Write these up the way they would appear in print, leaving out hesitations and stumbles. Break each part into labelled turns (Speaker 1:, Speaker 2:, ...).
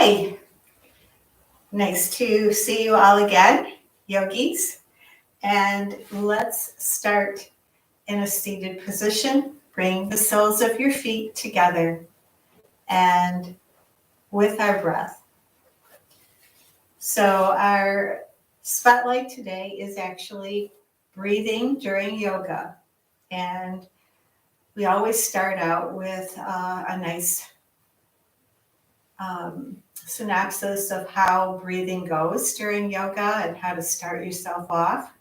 Speaker 1: Hi, nice to see you all again, Yogis. And let's start in a seated position. Bring the soles of your feet together and with our breath. So our spotlight today is actually breathing during yoga. And we always start out with a nice synopsis of how breathing goes during yoga and how to start yourself off.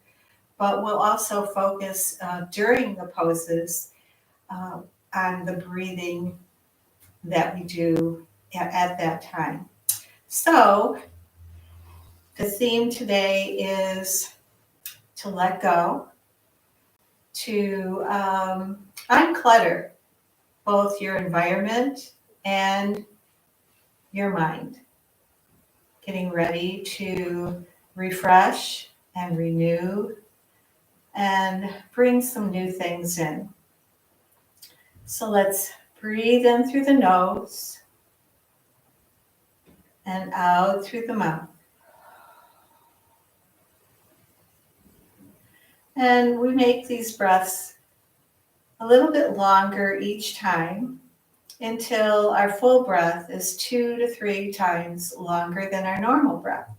Speaker 1: But we'll also focus during the poses on the breathing that we do at that time. So the theme today is to let go, to unclutter both your environment and your mind. Getting ready to refresh and renew and bring some new things in. So let's breathe in through the nose and out through the mouth. And we make these breaths a little bit longer each time until our full breath is 2 to 3 times longer than our normal breath.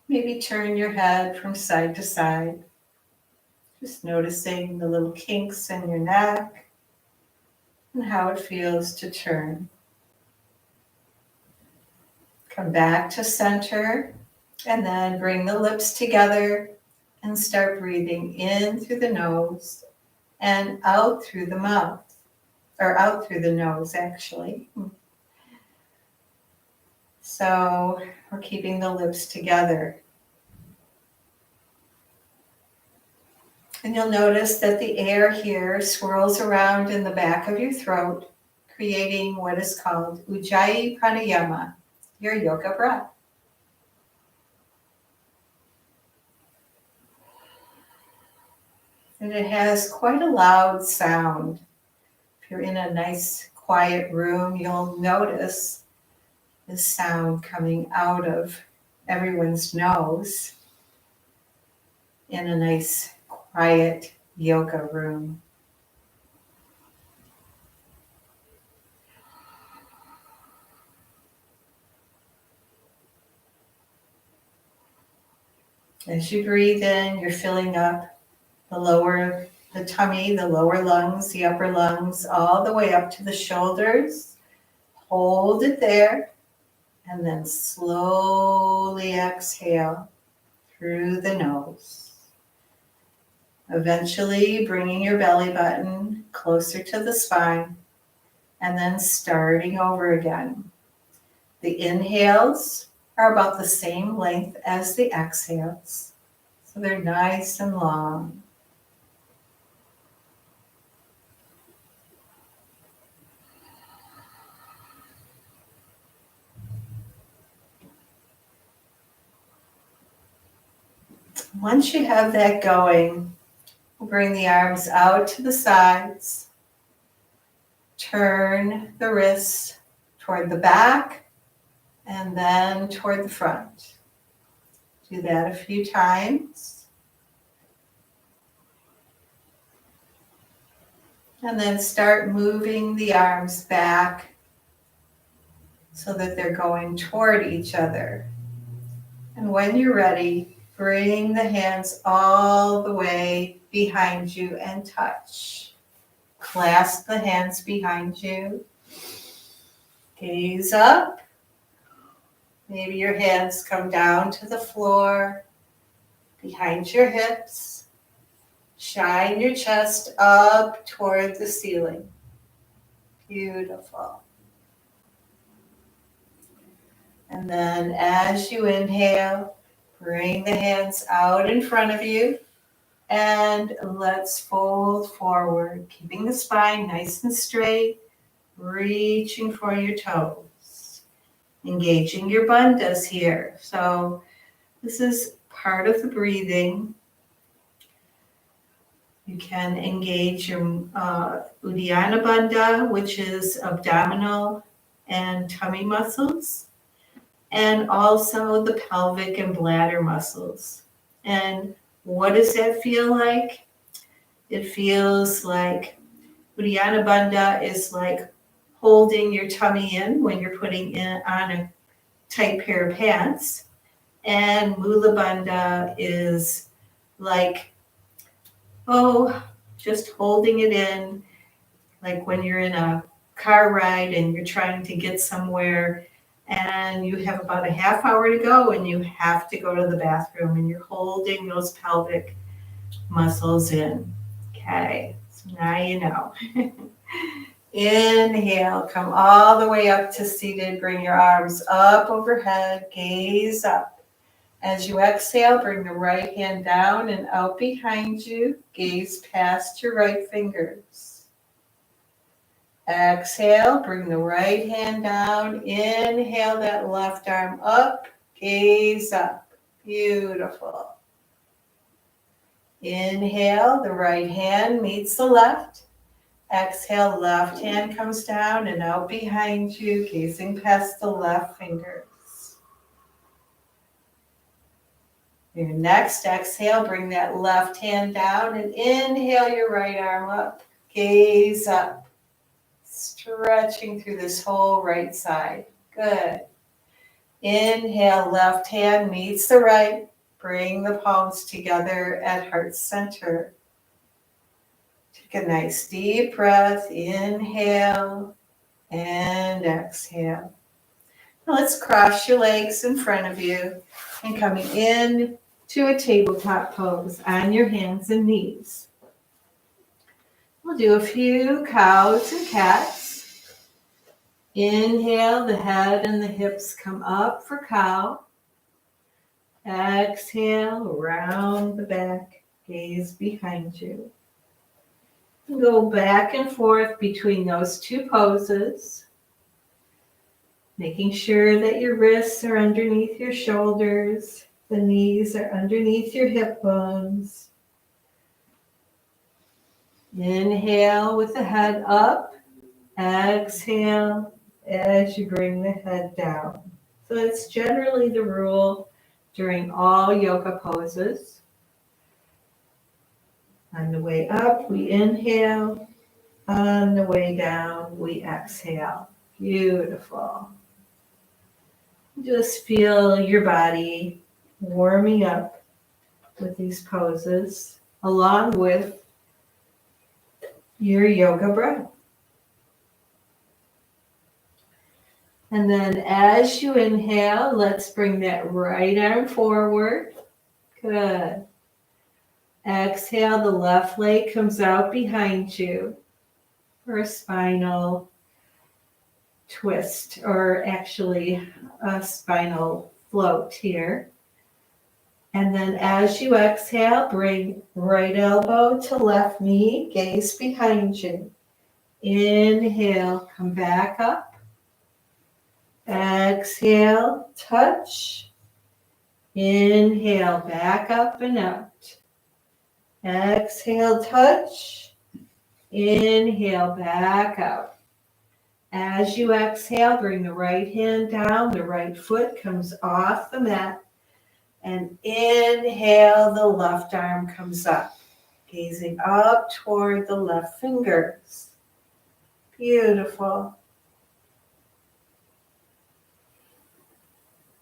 Speaker 1: Maybe turn your head from side to side, just noticing the little kinks in your neck and how it feels to turn. Come back to center and then bring the lips together and start breathing in through the nose and out through the mouth, or out through the nose actually. So we're keeping the lips together. And you'll notice that the air here swirls around in the back of your throat, creating what is called Ujjayi Pranayama, your yoga breath. And it has quite a loud sound. If you're in a nice quiet room, you'll notice this sound coming out of everyone's nose in a nice quiet yoga room. As you breathe in, you're filling up the tummy, the lower lungs, the upper lungs, all the way up to the shoulders. Hold it there, and then slowly exhale through the nose. Eventually bringing your belly button closer to the spine, and then starting over again. The inhales are about the same length as the exhales, so they're nice and long. Once you have that going, we'll bring the arms out to the sides. Turn the wrists toward the back and then toward the front. Do that a few times. And then start moving the arms back so that they're going toward each other. And when you're ready, bring the hands all the way behind you and touch. Clasp the hands behind you. Gaze up. Maybe your hands come down to the floor, behind your hips. Shine your chest up toward the ceiling. Beautiful. And then as you inhale, bring the hands out in front of you and let's fold forward, keeping the spine nice and straight. reaching for your toes, engaging your bandhas here. So this is part of the breathing. You can engage your Uddiyana Bandha, which is abdominal and tummy muscles, and also the pelvic and bladder muscles. And what does that feel like? It feels like Uddiyana Bandha is like holding your tummy in when you're putting on a tight pair of pants. And Mula Bandha is like, just holding it in, like when you're in a car ride and you're trying to get somewhere and you have about a half hour to go and you have to go to the bathroom and you're holding those pelvic muscles in. Okay, so now you know. Inhale, come all the way up to seated. Bring your arms up overhead, gaze up. As you exhale, bring the right hand down and out behind you. Gaze past your right fingers. Exhale, bring the right hand down. Inhale that left arm up. Gaze up. Beautiful. Inhale, the right hand meets the left. Exhale, left hand comes down and out behind you, gazing past the left fingers. Your next exhale, bring that left hand down and inhale your right arm up. Gaze up, stretching through this whole right side. Good. Inhale, left hand meets the right. Bring the palms together at heart center. Take a nice deep breath. Inhale and exhale. Now let's cross your legs in front of you and coming in to a tabletop pose on your hands and knees. We'll do a few cows and cats. Inhale, the head and the hips come up for cow. Exhale, around the back, gaze behind you. Go back and forth between those two poses, making sure that your wrists are underneath your shoulders, the knees are underneath your hip bones. Inhale with the head up, exhale as you bring the head down. So it's generally the rule during all yoga poses. On the way up, we inhale. On the way down, we exhale. Beautiful. Just feel your body warming up with these poses, along with your yoga breath. And then as you inhale, let's bring that right arm forward. Good. Exhale, the left leg comes out behind you for a spinal twist, or actually a spinal float here. And then as you exhale, bring right elbow to left knee, gaze behind you. Inhale, come back up. Exhale, touch. Inhale, back up and out. Exhale, touch. Inhale, back out. As you exhale, bring the right hand down. The right foot comes off the mat. And inhale, the left arm comes up, gazing up toward the left fingers. Beautiful.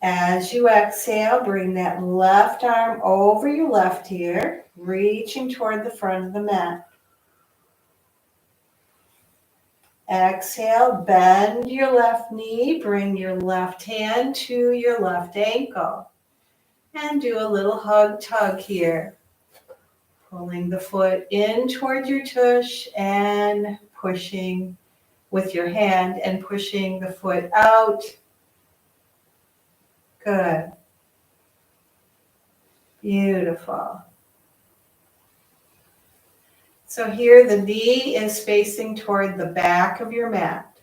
Speaker 1: As you exhale, bring that left arm over your left ear, reaching toward the front of the mat. Exhale, bend your left knee, bring your left hand to your left ankle. And do a little hug tug here. Pulling the foot in toward your tush and pushing with your hand and pushing the foot out. Good. Beautiful. So here the knee is facing toward the back of your mat.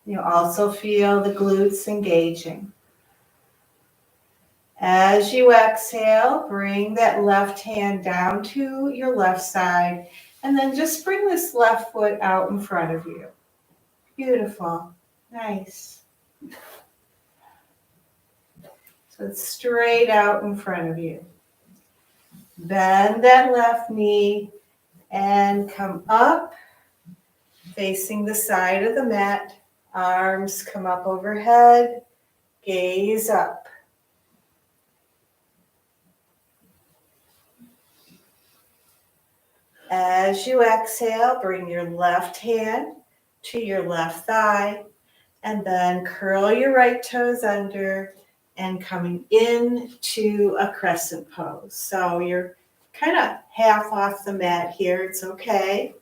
Speaker 1: You also feel the glutes engaging. As you exhale, bring that left hand down to your left side, and then just bring this left foot out in front of you. Beautiful. Nice. So it's straight out in front of you. Bend that left knee and come up, facing the side of the mat. Arms come up overhead, gaze up. As you exhale, bring your left hand to your left thigh, and then curl your right toes under and coming into a crescent pose. So you're kind of half off the mat here. It's okay.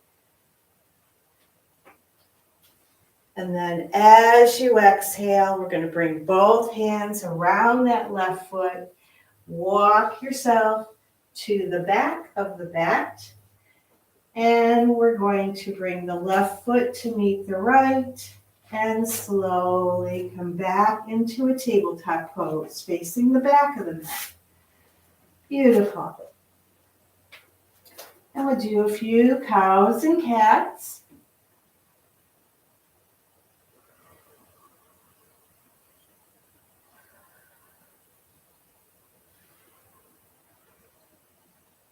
Speaker 1: And then as you exhale, we're going to bring both hands around that left foot. Walk yourself to the back of the mat. And we're going to bring the left foot to meet the right and slowly come back into a tabletop pose, facing the back of the mat. Beautiful. And we'll do a few cows and cats.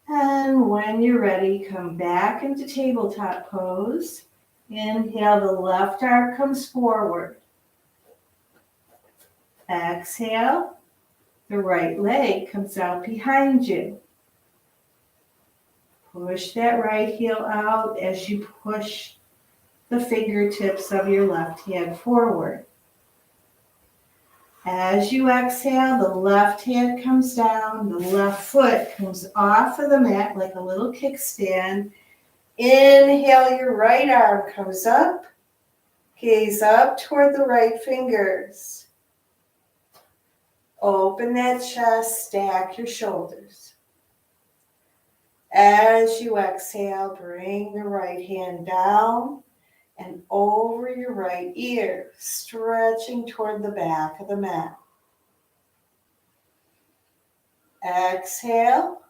Speaker 1: And when you're ready, come back into tabletop pose. Inhale, the left arm comes forward. Exhale, the right leg comes out behind you. Push that right heel out as you push the fingertips of your left hand forward. As you exhale, the left hand comes down, the left foot comes off of the mat like a little kickstand. Inhale, your right arm comes up, gaze up toward the right fingers. Open that chest, stack your shoulders. As you exhale, bring the right hand down and over your right ear, stretching toward the back of the mat. Exhale,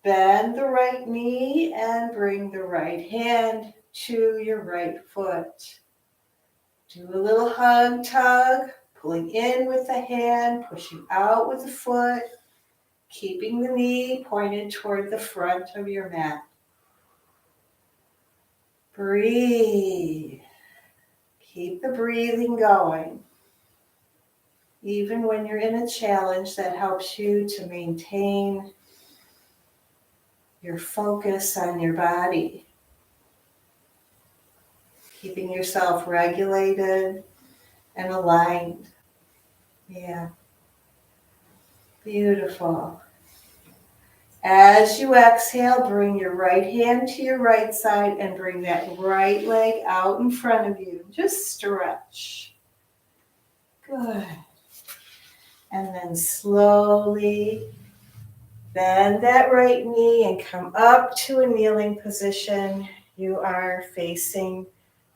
Speaker 1: bend the right knee and bring the right hand to your right foot. Do a little hug tug, pulling in with the hand, pushing out with the foot, keeping the knee pointed toward the front of your mat. Breathe. Keep the breathing going. Even when you're in a challenge, that helps you to maintain your focus on your body. Keeping yourself regulated and aligned. Yeah. Beautiful. As you exhale, bring your right hand to your right side and bring that right leg out in front of you. Just stretch. Good. And then slowly bend that right knee and come up to a kneeling position. You are facing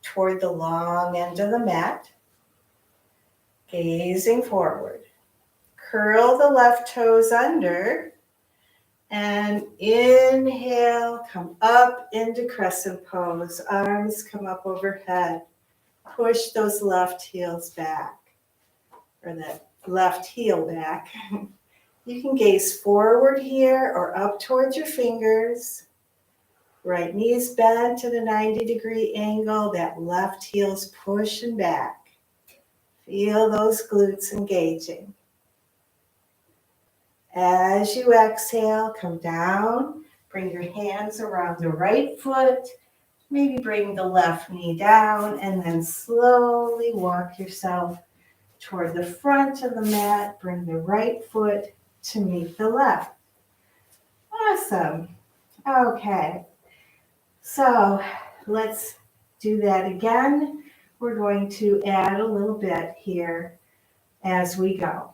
Speaker 1: toward the long end of the mat, gazing forward. Curl the left toes under. And inhale, come up into crescent pose. Arms come up overhead. Push those left heels back, or that left heel back. You can gaze forward here or up towards your fingers. Right knee is bent at a 90-degree angle. That left heel's pushing back. Feel those glutes engaging. As you exhale, come down, bring your hands around the right foot, maybe bring the left knee down, and then slowly walk yourself toward the front of the mat. Bring the right foot to meet the left. Awesome. Okay, so let's do that again. We're going to add a little bit here as we go.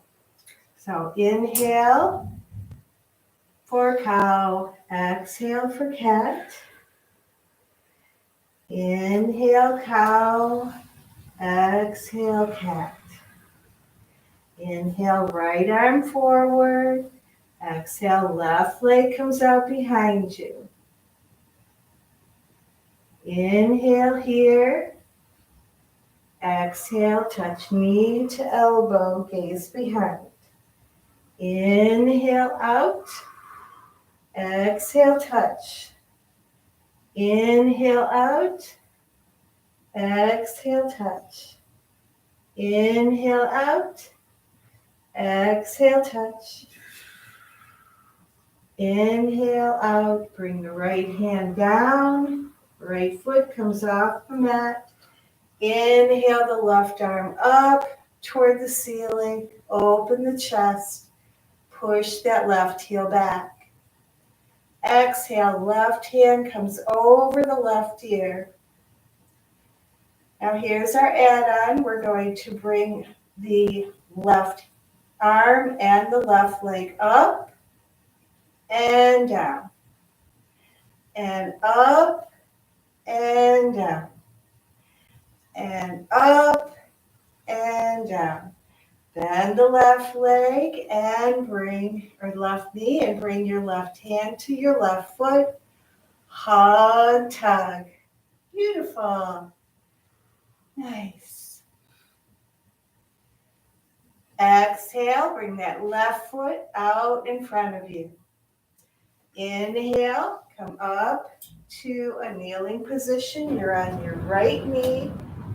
Speaker 1: So inhale for cow, exhale for cat. Inhale cow, Exhale, cat. Inhale, right arm forward. Exhale, left leg comes out behind you. Inhale here. Exhale, touch knee to elbow, gaze behind. Inhale out. Exhale, touch. Inhale out. Exhale, touch. Inhale out. Exhale, touch. Inhale out. Bring the right hand down. Right foot comes off the mat. Inhale the left arm up toward the ceiling. Open the chest. Push that left heel back. Exhale, left hand comes over the left ear. Now here's our add-on. We're going to bring the left arm and the left leg up and down. And up and down. And up and down. Bend the left leg and left knee and bring your left hand to your left foot. Hug, tug. Beautiful. Nice. Exhale, bring that left foot out in front of you. Inhale, come up to a kneeling position. You're on your right knee.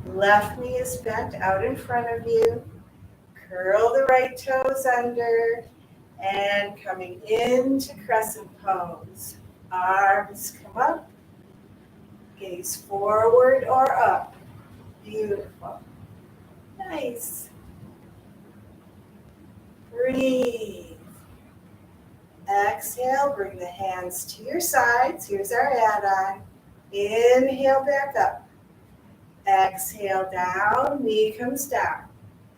Speaker 1: Left knee is bent out in front of you. Curl the right toes under and coming into crescent pose. Arms come up, gaze forward or up. Beautiful. Nice. Breathe. Exhale, bring the hands to your sides. Here's our add-on. Inhale back up. Exhale down, knee comes down.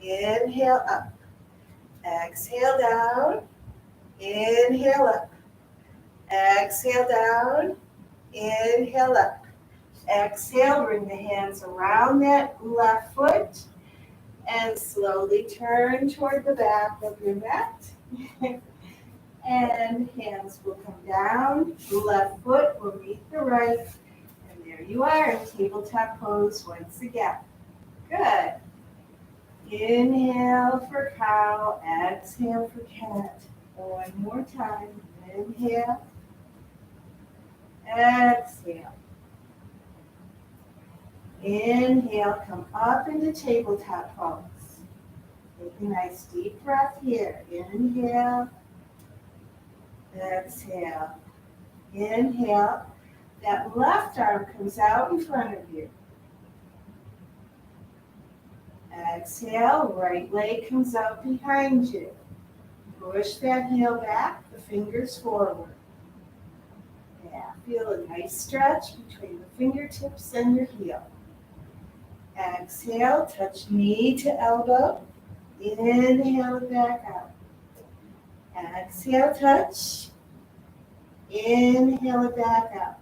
Speaker 1: Inhale up. Exhale down. Inhale up. Exhale down. Inhale up. Exhale, bring the hands around that left foot and slowly turn toward the back of your mat. And hands will come down. The left foot will meet the right. And there you are in tabletop pose once again. Good. Inhale for cow. Exhale for cat. One more time. Inhale. Exhale. Inhale, come up into tabletop pose. Take a nice deep breath here. Inhale. Exhale. Inhale. That left arm comes out in front of you. Exhale. Right leg comes out behind you. Push that heel back, the fingers forward. Yeah, feel a nice stretch between the fingertips and your heel. Exhale, touch knee to elbow. Inhale it back out. Exhale, touch. Inhale it back out.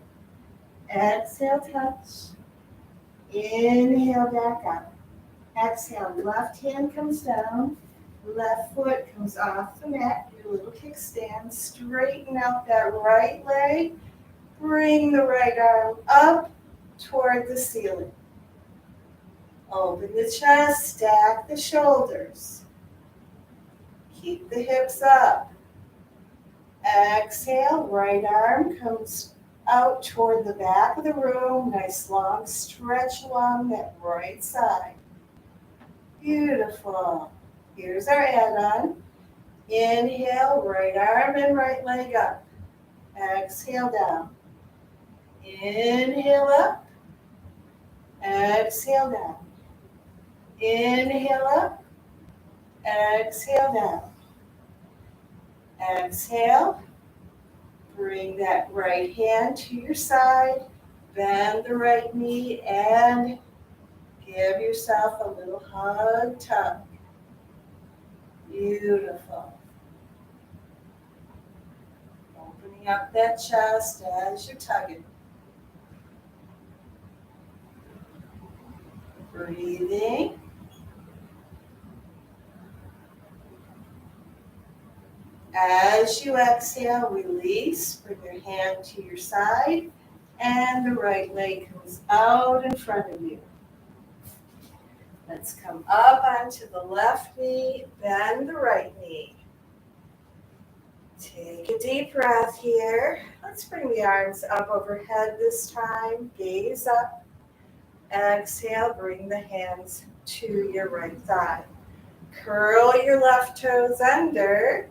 Speaker 1: Exhale, touch. Inhale back out. Exhale, left hand comes down. Left foot comes off the mat. Your little kickstand. Straighten out that right leg. Bring the right arm up toward the ceiling. Open the chest, stack the shoulders. Keep the hips up. Exhale, right arm comes out toward the back of the room. Nice long stretch along that right side. Beautiful. Here's our add-on. Inhale, right arm and right leg up. Exhale down. Inhale up. Exhale down. Inhale up. Exhale down. Exhale. Bring that right hand to your side. Bend the right knee and give yourself a little hug tug. Beautiful. Opening up that chest as you're tugging. Breathing. As you exhale, release. Bring your hand to your side, and the right leg comes out in front of you. Let's come up onto the left knee, bend the right knee. Take a deep breath here. Let's bring the arms up overhead this time. Gaze up. Exhale, bring the hands to your right thigh. Curl your left toes under,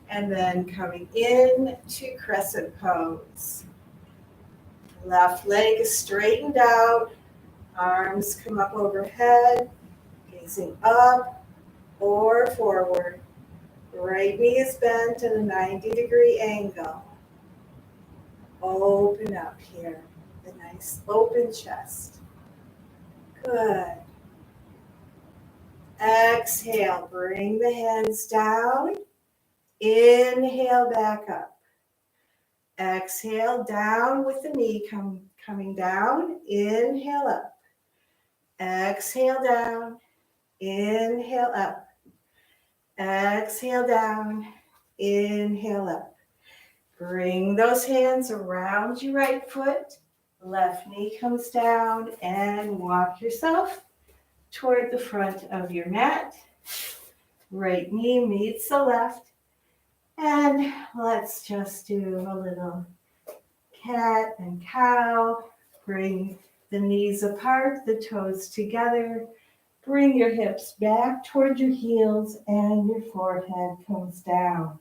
Speaker 1: and then coming in to crescent pose. Left leg is straightened out. Arms come up overhead, gazing up or forward. Right knee is bent at a 90-degree angle. Open up here, a nice open chest. Good. Exhale, bring the hands down. Inhale, back up. Exhale, down with the knee coming down. Inhale up. Exhale, down. Inhale up. Exhale, down. Inhale up. Bring those hands around your right foot. Left knee comes down, and walk yourself toward the front of your mat. Right knee meets the left. And let's just do a little cat and cow. Bring the knees apart, the toes together. Bring your hips back toward your heels, and your forehead comes down.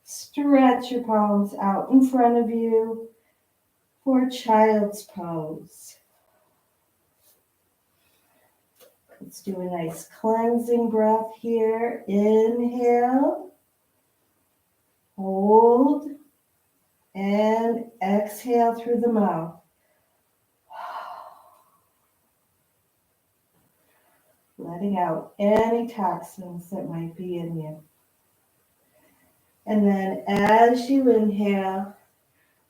Speaker 1: Stretch your palms out in front of you for child's pose. Let's do a nice cleansing breath here. Inhale, hold, and exhale through the mouth. Letting out any toxins that might be in you. And then as you inhale,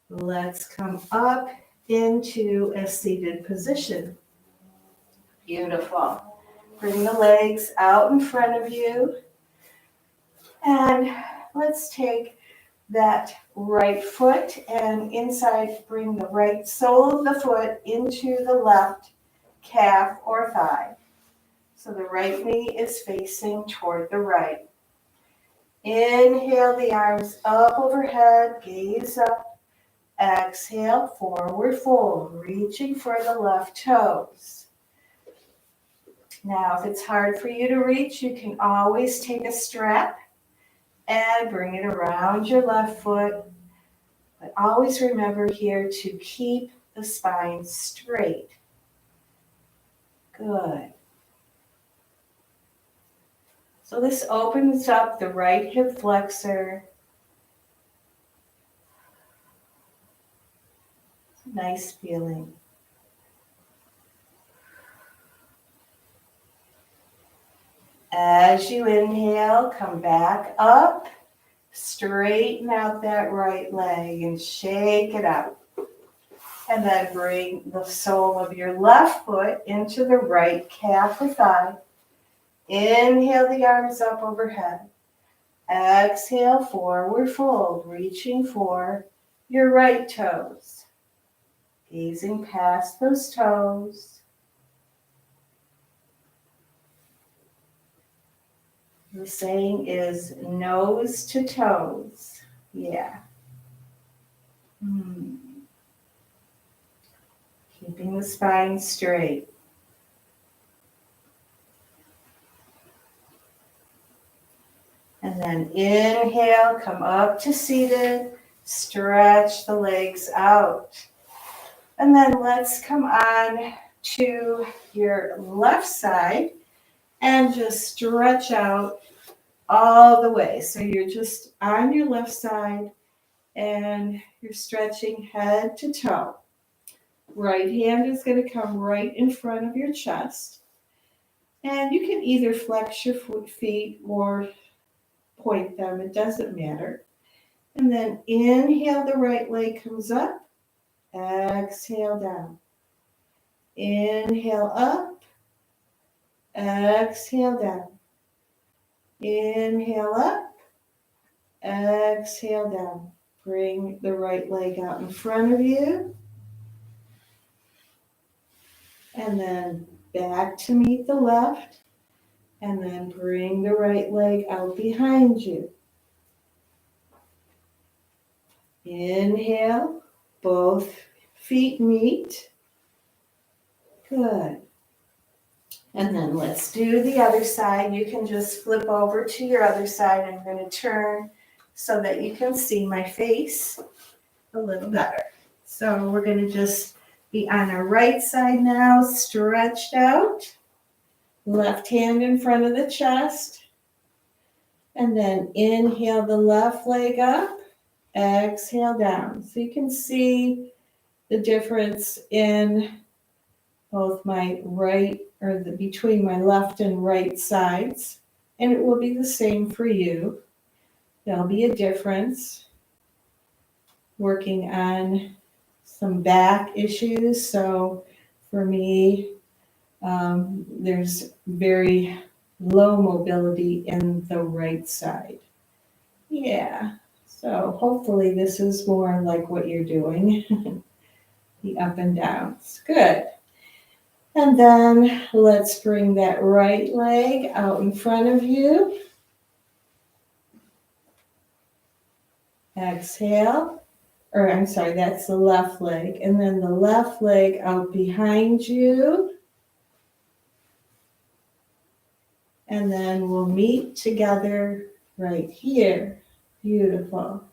Speaker 1: let's come up into a seated position. Beautiful. Bring the legs out in front of you. And let's take that right foot and inside, bring the right sole of the foot into the left calf or thigh. So the right knee is facing toward the right. Inhale the arms up overhead, gaze up. Exhale, forward fold, reaching for the left toes. Now, if it's hard for you to reach, you can always take a strap and bring it around your left foot. But always remember here to keep the spine straight. Good. So this opens up the right hip flexor. Nice feeling. As you inhale, come back up. Straighten out that right leg and shake it out. And then bring the sole of your left foot into the right calf or thigh. Inhale the arms up overhead. Exhale, forward fold, reaching for your right toes. Gazing past those toes. The saying is nose to toes. Yeah. Keeping the spine straight. And then inhale, come up to seated. Stretch the legs out. And then let's come on to your left side and just stretch out all the way. So you're just on your left side and you're stretching head to toe. Right hand is going to come right in front of your chest. And you can either flex your feet or point them. It doesn't matter. And then inhale, the right leg comes up. Exhale down. Inhale up. Exhale down. Inhale up. Exhale down. Bring the right leg out in front of you. And then back to meet the left. And then bring the right leg out behind you. Inhale. Both feet meet. Good. And then let's do the other side. You can just flip over to your other side. I'm going to turn so that you can see my face a little better. So we're going to just be on our right side now, stretched out. Left hand in front of the chest. And then inhale the left leg up. Exhale down. So you can see the difference in both my right or between my left and right sides. And it will be the same for you. There'll be a difference. Working on some back issues. So for me, there's very low mobility in the right side. Yeah. So hopefully this is more like what you're doing. The up and downs. Good. And then let's bring that right leg out in front of you. Exhale. Or I'm sorry, that's the left leg. And then the left leg out behind you. And then we'll meet together right here. Beautiful.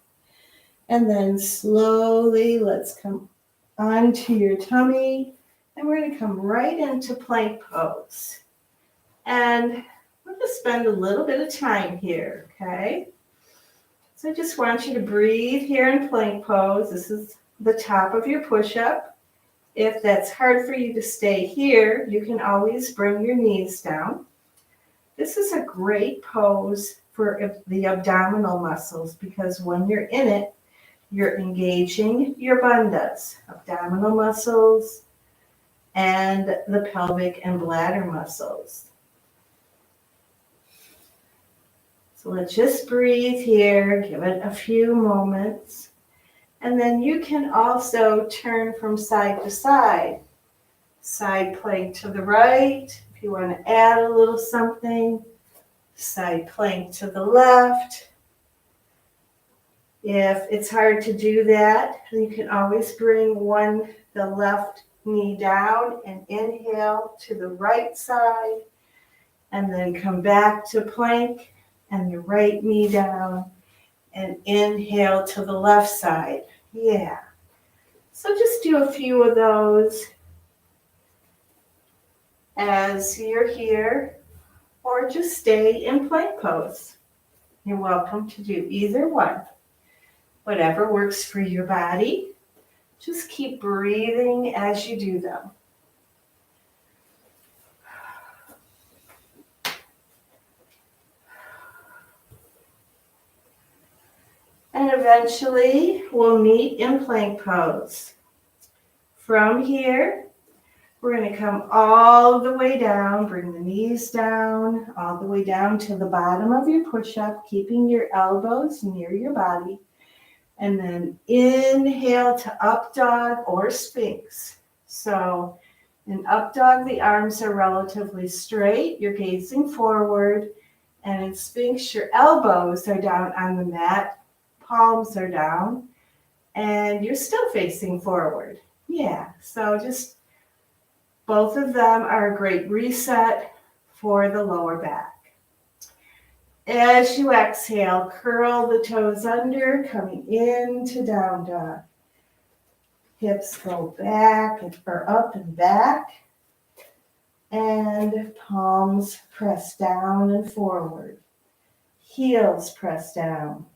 Speaker 1: And then slowly let's come onto your tummy. And we're going to come right into plank pose. And we're going to spend a little bit of time here, okay? So I just want you to breathe here in plank pose. This is the top of your push-up. If that's hard for you to stay here, you can always bring your knees down. This is a great pose for the abdominal muscles because when you're in it, you're engaging your bandhas, abdominal muscles, and the pelvic and bladder muscles. So let's just breathe here, give it a few moments. And then you can also turn from side to side. Side plank to the right, if you want to add a little something. Side plank to the left. If it's hard to do that, you can always bring the left knee down and inhale to the right side. And then come back to plank and the right knee down and inhale to the left side. Yeah. So just do a few of those as you're here, or just stay in plank pose. You're welcome to do either one. Whatever works for your body. Just keep breathing as you do them. And eventually we'll meet in plank pose. From here, we're going to come all the way down, bring the knees down, all the way down to the bottom of your push-up, keeping your elbows near your body. And then inhale to up dog or sphinx. So in up dog, the arms are relatively straight. You're gazing forward. And in sphinx, your elbows are down on the mat. Palms are down. And you're still facing forward. Yeah, so just both of them are a great reset for the lower back. As you exhale, curl the toes under, coming into down dog. Hips go back or up and back. And palms press down and forward. Heels press down.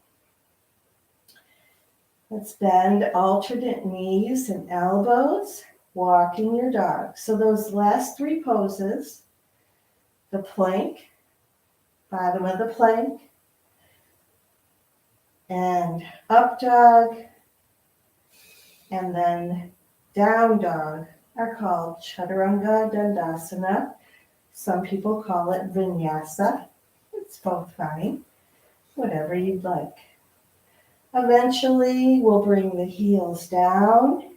Speaker 1: Let's bend alternate knees and elbows, walking your dog. So those last three poses, the plank, bottom of the plank, and up dog, and then down dog are called Chaturanga Dandasana.
Speaker 2: Some people call it vinyasa. It's both fine, whatever you'd like. Eventually, we'll bring the heels down,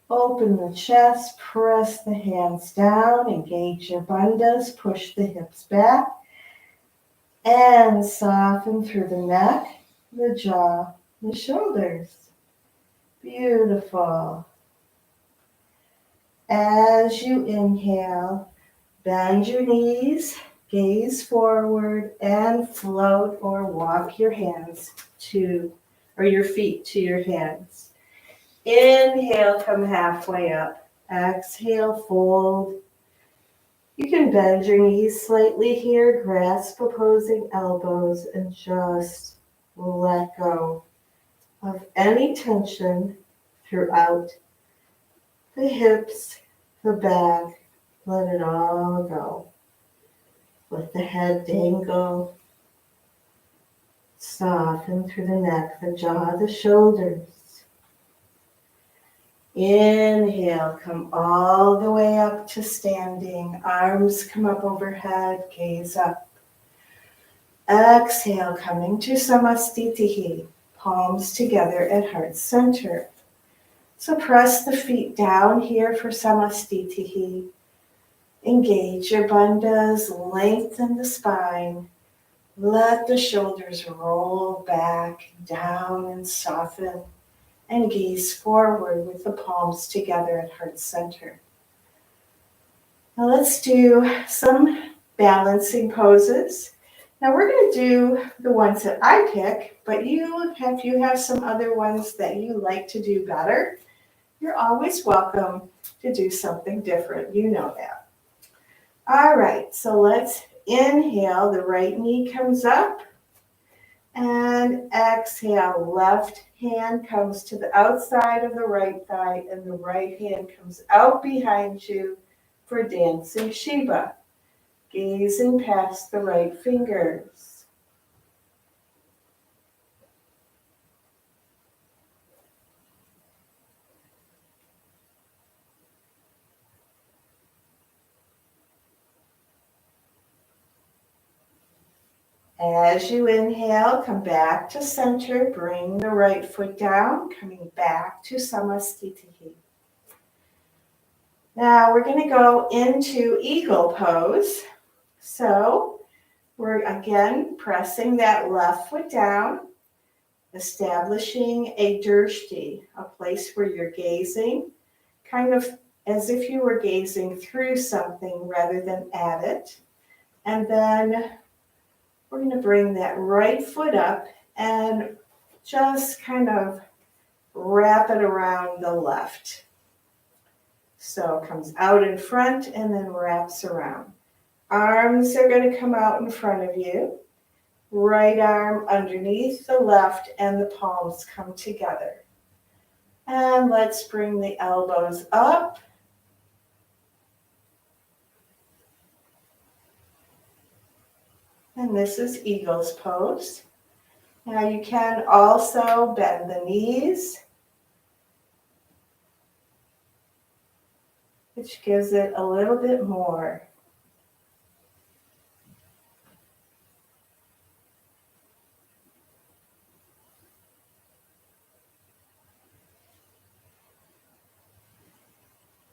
Speaker 2: open the chest, press the hands down, engage your bandhas, push the hips back, and soften through the neck, the jaw, the shoulders. Beautiful. As you inhale, bend your knees, gaze forward, and float or walk your hands or your feet to your hands. Inhale, come halfway up. Exhale, fold. You can bend your knees slightly here, grasp opposing elbows, and just let go of any tension throughout the hips, the back. Let it all go. Let the head dangle. Soften through the neck, the jaw, the shoulders. Inhale, come all the way up to standing. Arms come up overhead, gaze up. Exhale, coming to Samastitihi. Palms together at heart center. So press the feet down here for Samastitihi. Engage your bandhas, lengthen the spine. Let the shoulders roll back, down, and soften. And gaze forward with the palms together at heart center. Now let's do some balancing poses. Now we're going to do the ones that I pick, but if you have some other ones that you like to do better, you're always welcome to do something different. You know that. All right, so let's inhale. The right knee comes up. And exhale, left hand comes to the outside of the right thigh and the right hand comes out behind you for dancing Shiva, gazing past the right fingers. As you inhale, come back to center, bring the right foot down, coming back to Samastitihi. Now we're going to go into eagle pose. So we're again pressing that left foot down, establishing a drishti, a place where you're gazing, kind of as if you were gazing through something rather than at it. And then we're going to bring that right foot up and just kind of wrap it around the left. So it comes out in front and then wraps around. Arms are going to come out in front of you. Right arm underneath the left and the palms come together. And let's bring the elbows up. And this is eagle's pose. Now you can also bend the knees, which gives it a little bit more.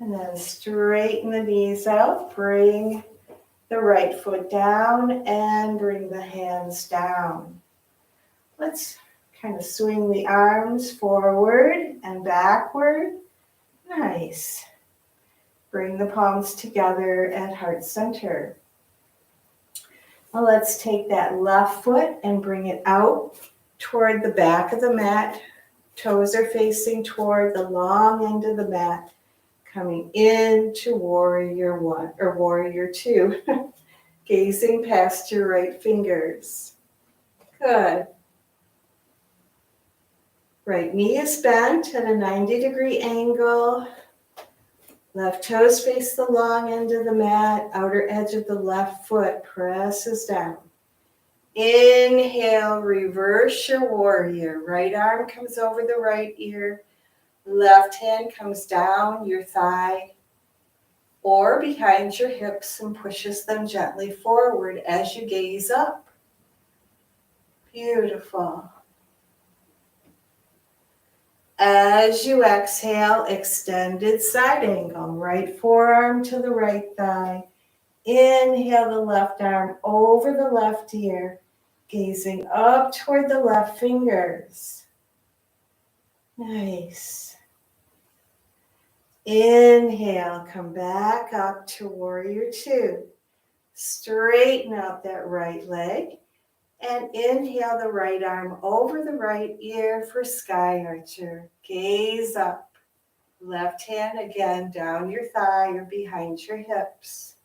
Speaker 2: And then straighten the knees out, bring the right foot down and bring the hands down. Let's kind of swing the arms forward and backward. Nice. Bring the palms together at heart center. Now let's take that left foot and bring it out toward the back of the mat. Toes are facing toward the long end of the mat, coming into warrior one or warrior two, gazing past your right fingers. Good. Right knee is bent at a 90-degree angle. Left toes face the long end of the mat. Outer edge of the left foot presses down. Inhale, reverse your warrior. Right arm comes over the right ear. Left hand comes down your thigh. or behind your hips and pushes them gently forward as you gaze up. Beautiful. As you exhale, extended side angle, right forearm to the right thigh. Inhale the left arm over the left ear, gazing up toward the left fingers. Nice. Inhale, come back up to warrior two. Straighten out that right leg and inhale the right arm over the right ear for sky archer. Gaze up. Left hand again down your thigh or behind your hips.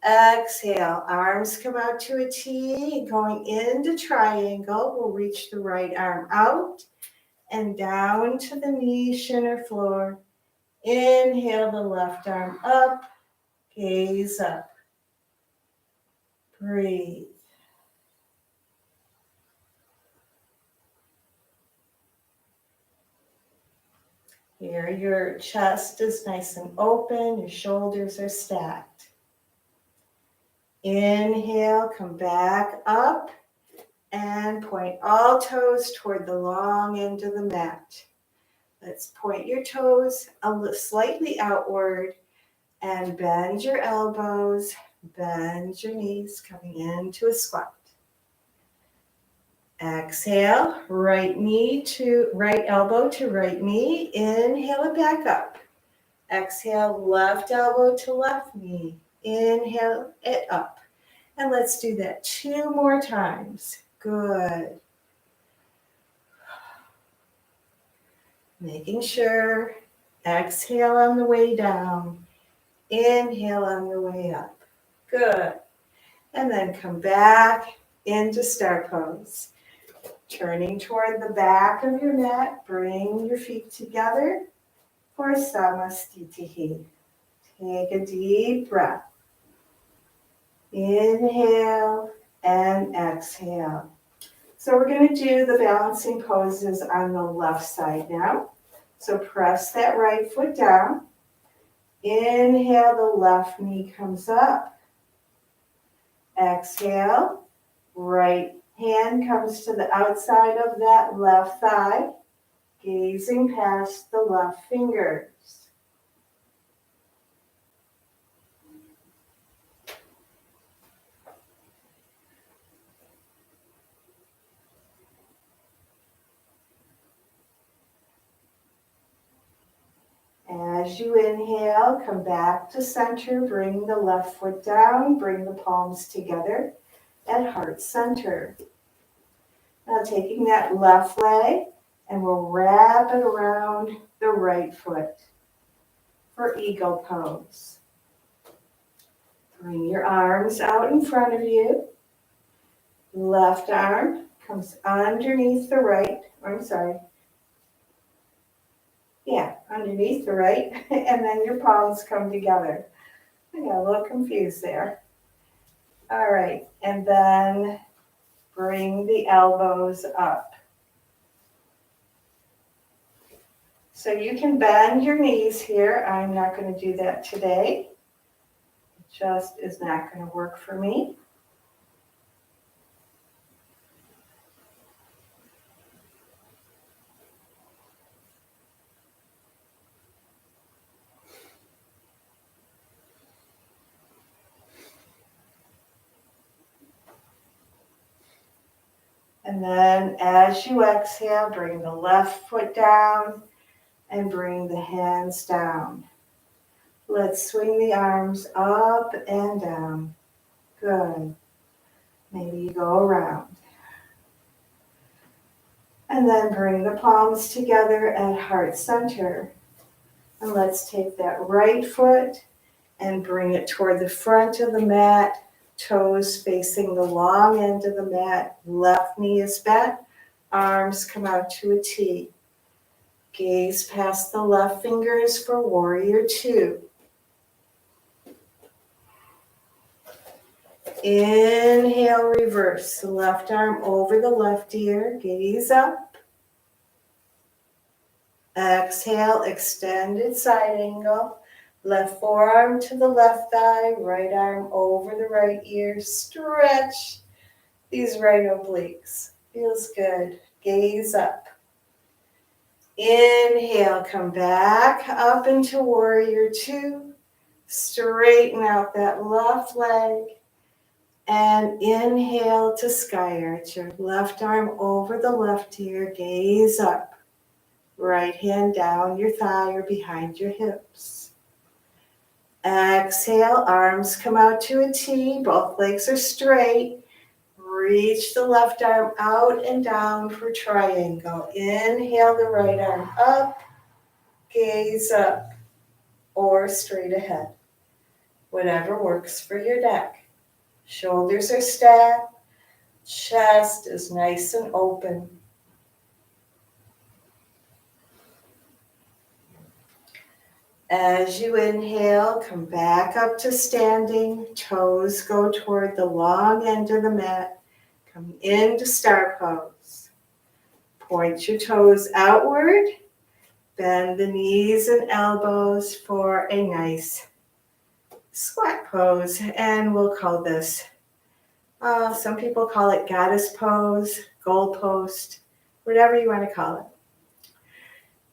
Speaker 2: Exhale, arms come out to a T, going into triangle. We'll reach the right arm out and down to the knee, shin or floor. Inhale the left arm up, gaze up. Breathe. Here, your chest is nice and open, your shoulders are stacked. Inhale, come back up and point all toes toward the long end of the mat. Let's point your toes slightly outward and bend your elbows, bend your knees, coming into a squat. Exhale, right elbow to right knee. Inhale it back up. Exhale, left elbow to left knee. Inhale it up. And let's do that 2 more times. Good. Making sure. Exhale on the way down. Inhale on the way up. Good. And then come back into star pose. Turning toward the back of your mat, bring your feet together for Samastitihi. Take a deep breath. Inhale and exhale. So we're going to do the balancing poses on the left side now. So press that right foot down. Inhale, the left knee comes up. Exhale, right hand comes to the outside of that left thigh, gazing past the left fingers. As you inhale, come back to center, bring the left foot down, bring the palms together at heart center. Now taking that left leg and we'll wrap it around the right foot for eagle pose. Bring your arms out in front of you. Left arm comes underneath the right, underneath the right, and then your palms come together. I got a little confused there. All right, and then bring the elbows up. So you can bend your knees here. I'm not going to do that today. It just is not going to work for me. And then as you exhale, bring the left foot down and bring the hands down. Let's swing the arms up and down. Good. Maybe you go around. And then bring the palms together at heart center. And let's take that right foot and bring it toward the front of the mat. Toes facing the long end of the mat. Left knee is bent. Arms come out to a T. Gaze past the left fingers for warrior two. Inhale, reverse. The left arm over the left ear. Gaze up. Exhale, extended side angle. Left forearm to the left thigh, right arm over the right ear. Stretch these right obliques. Feels good. Gaze up. Inhale, come back up into warrior two. Straighten out that left leg. And inhale to sky archer. Left arm over the left ear. Gaze up. Right hand down your thigh or behind your hips. Exhale, arms come out to a T. Both legs are straight. Reach the left arm out and down for triangle. Inhale the right arm up. Gaze up or straight ahead. Whatever works for your neck. Shoulders are stacked. Chest is nice and open. As you inhale, come back up to standing. Toes go toward the long end of the mat. Come into star pose. Point your toes outward. Bend the knees and elbows for a nice squat pose. And we'll call this, some people call it goddess pose, goal post, whatever you want to call it.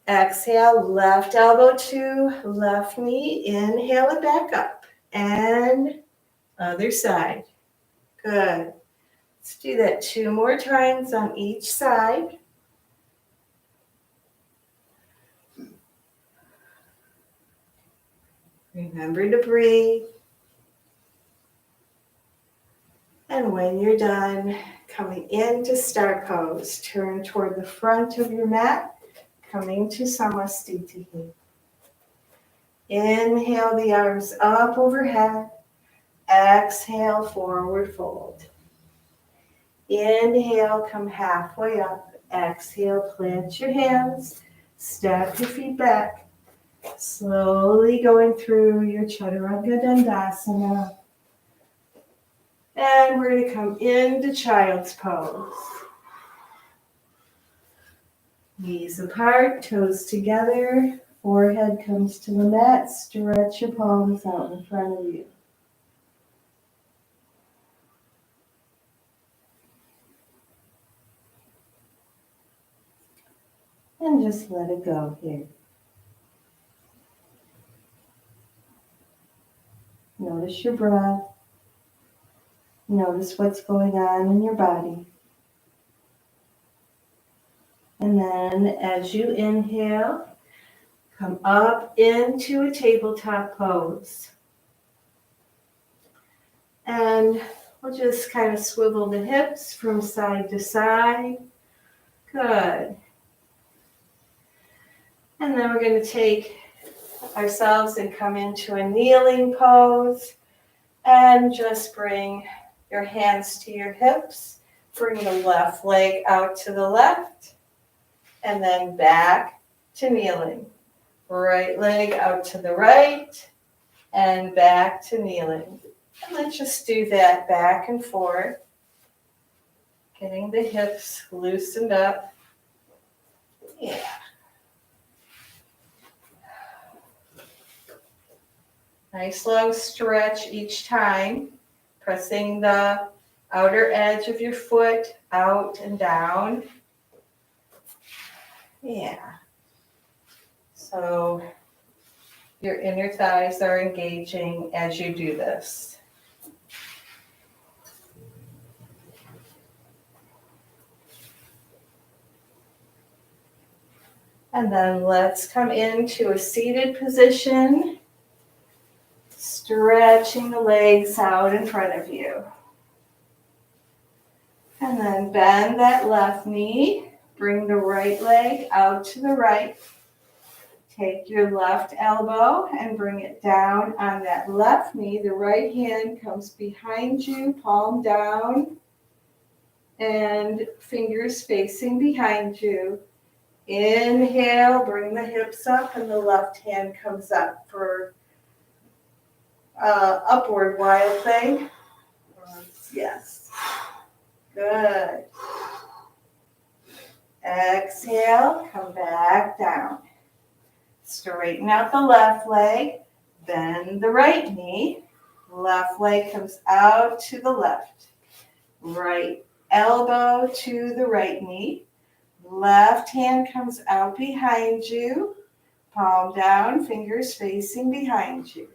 Speaker 2: Exhale, left elbow to left knee. Inhale it back up. And other side. Good. Let's do that 2 more times on each side. Remember to breathe. And when you're done, coming into star pose, turn toward the front of your mat, coming to Samastiti. Inhale the arms up overhead. Exhale, forward fold. Inhale, come halfway up. Exhale, plant your hands. Step your feet back. Slowly going through your Chaturanga Dandasana. And we're going to come into child's pose. Knees apart, toes together, forehead comes to the mat. Stretch your palms out in front of you. And just let it go here. Notice your breath. Notice what's going on in your body. And then as you inhale, come up into a tabletop pose. And we'll just kind of swivel the hips from side to side. Good. And then we're going to take ourselves and come into a kneeling pose. And just bring your hands to your hips. Bring the left leg out to the left. And then back to kneeling. Right leg out to the right. And back to kneeling. And let's just do that back and forth. Getting the hips loosened up. Yeah. Nice long stretch each time, pressing the outer edge of your foot out and down. Yeah. So your inner thighs are engaging as you do this. And then let's come into a seated position. Stretching the legs out in front of you. And then bend that left knee. Bring the right leg out to the right. Take your left elbow and bring it down on that left knee. The right hand comes behind you, palm down, and fingers facing behind you. Inhale, bring the hips up, and the left hand comes up for upward wild thing. Yes. Good. Exhale, come back down. Straighten out the left leg. Bend the right knee. Left leg comes out to the left. Right elbow to the right knee. Left hand comes out behind you. Palm down, fingers facing behind you.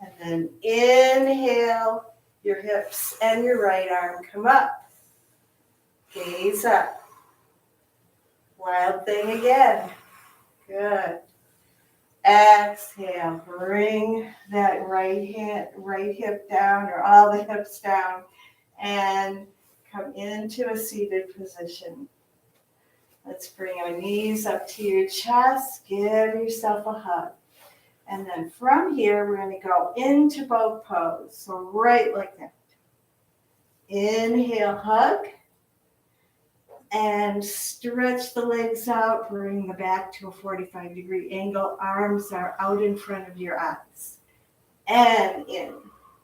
Speaker 2: And then inhale, your hips and your right arm come up. Gaze up. Wild thing again. Good. Exhale, bring that right hip down, or all the hips down, and come into a seated position. Let's bring our knees up to your chest. Give yourself a hug. And then from here, we're going to go into boat pose. So right like that. Inhale, hug. And stretch the legs out. Bring the back to a 45-degree angle. Arms are out in front of your eyes. And in.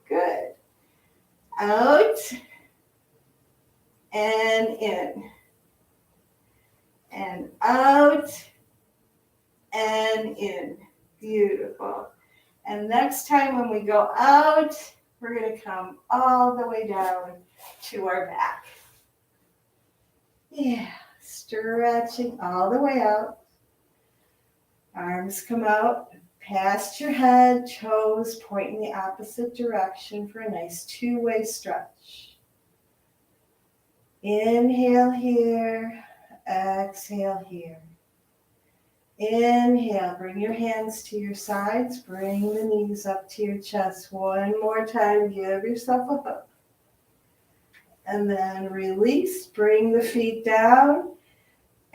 Speaker 2: Good. Out. And in. And out. And in. Beautiful. And next time when we go out, we're going to come all the way down to our back. Yeah, stretching all the way out. Arms come out past your head, toes point in the opposite direction for a nice two-way stretch. Inhale here, exhale here. Inhale, bring your hands to your sides, bring the knees up to your chest. One more time, give yourself a hug. And then release, bring the feet down,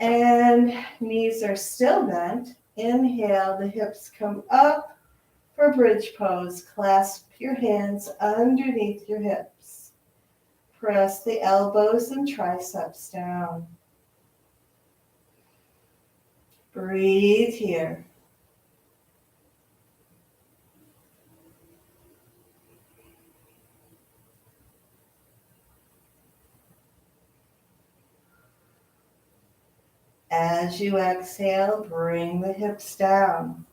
Speaker 2: and knees are still bent. Inhale, the hips come up for bridge pose. Clasp your hands underneath your hips. Press the elbows and triceps down. Breathe here. As you exhale, bring the hips down.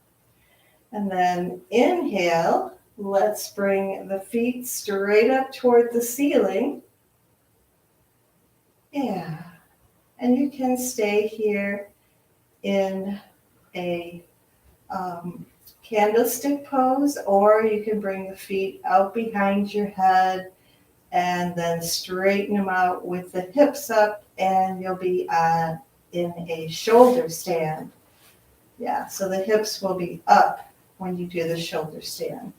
Speaker 2: And then inhale, let's bring the feet straight up toward the ceiling. Yeah. And you can stay here in a candlestick pose, or you can bring the feet out behind your head and then straighten them out with the hips up, and you'll be in a shoulder stand. Yeah, so the hips will be up when you do the shoulder stand.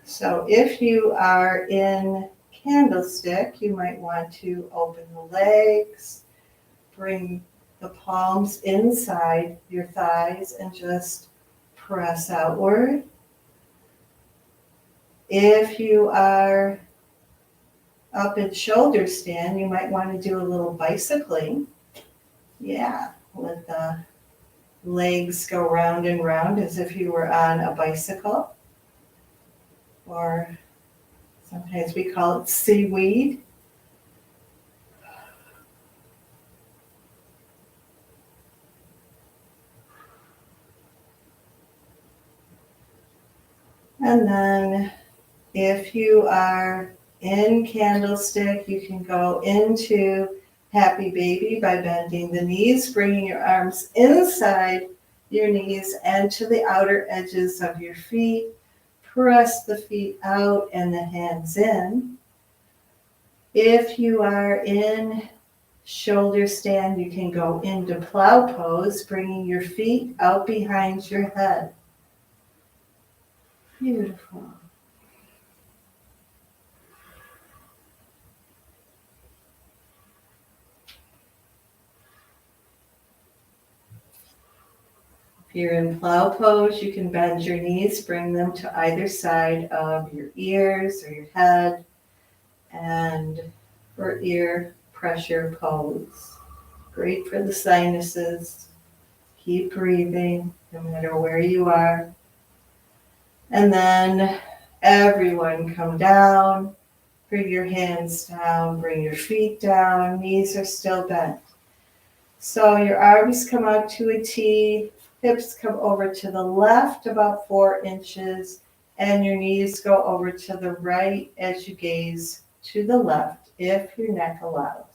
Speaker 2: So if you are in candlestick, you might want to open the legs, bring the palms inside your thighs, and just press outward. If you are up in shoulder stand, you might want to do a little bicycling. Yeah, let the legs go round and round as if you were on a bicycle. Or sometimes we call it seaweed. And then if you are in candlestick, you can go into happy baby by bending the knees, bringing your arms inside your knees and to the outer edges of your feet. Press the feet out and the hands in. If you are in shoulder stand, you can go into plow pose, bringing your feet out behind your head. Beautiful. If you're in plow pose, you can bend your knees, bring them to either side of your ears or your head, and for ear pressure pose. Great for the sinuses. Keep breathing no matter where you are. And then everyone come down. Bring your hands down, bring your feet down, knees are still bent. So your arms come out to a T, hips come over to the left about 4 inches, and your knees go over to the right as you gaze to the left if your neck allows.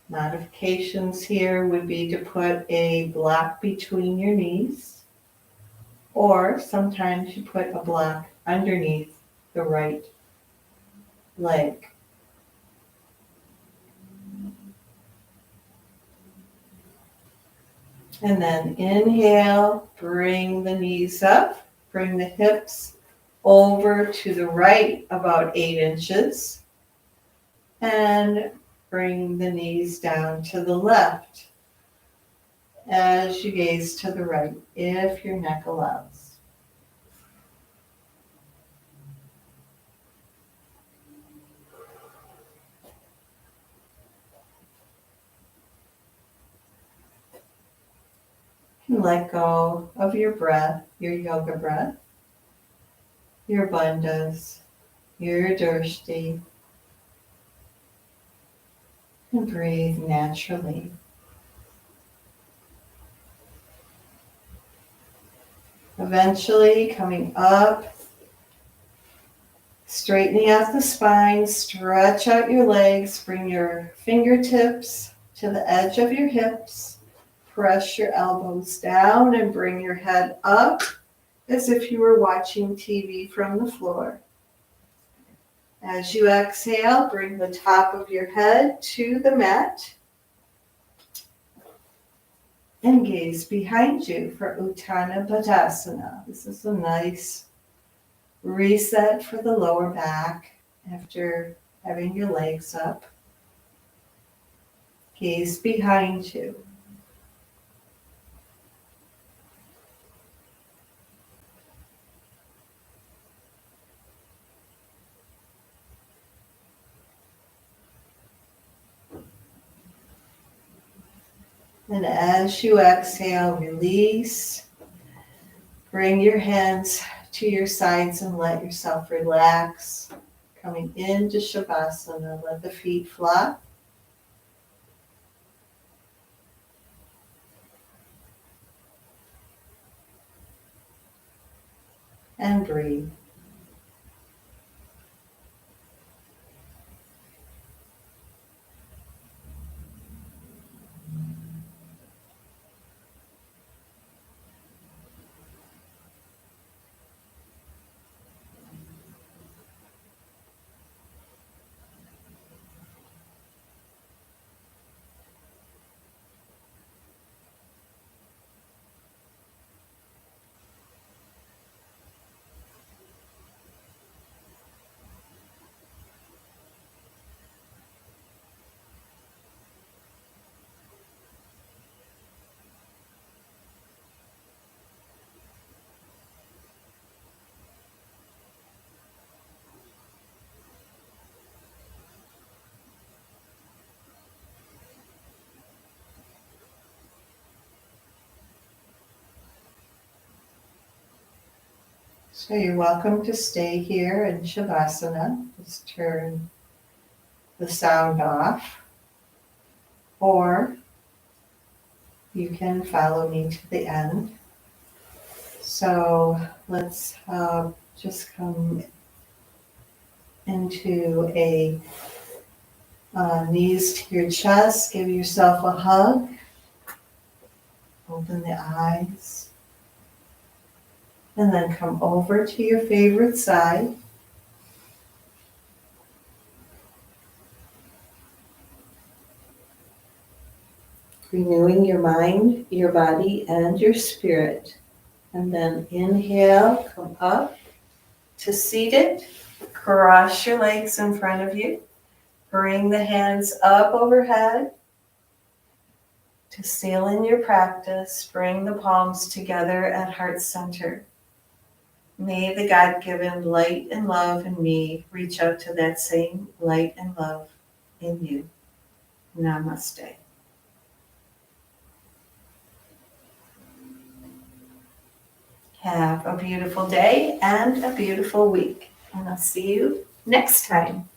Speaker 2: Modifications here would be to put a block between your knees, or sometimes you put a block underneath the right leg. And then inhale, bring the knees up, bring the hips over to the right about 8 inches, and bring the knees down to the left as you gaze to the right, if your neck allows. And let go of your breath, your yoga breath, your bandhas, your drishti, and breathe naturally. Eventually coming up, straightening out the spine, stretch out your legs, bring your fingertips to the edge of your hips, press your elbows down and bring your head up as if you were watching TV from the floor. As you exhale, bring the top of your head to the mat and gaze behind you for Utthana Padasana. This is a nice reset for the lower back after having your legs up. Gaze behind you. And as you exhale, release. Bring your hands to your sides and let yourself relax. Coming into Shavasana, let the feet flop. And breathe. So you're welcome to stay here in Shavasana. Just turn the sound off. Or you can follow me to the end. So let's just come into a knees to your chest. Give yourself a hug. Open the eyes. And then come over to your favorite side. Renewing your mind, your body, and your spirit. And then inhale, come up to seated. Cross your legs in front of you. Bring the hands up overhead. To seal in your practice, bring the palms together at heart center.
Speaker 1: May the God-given light and love in me reach out to that same light and love in you. Namaste. Have a beautiful day and a beautiful week. And I'll see you next time.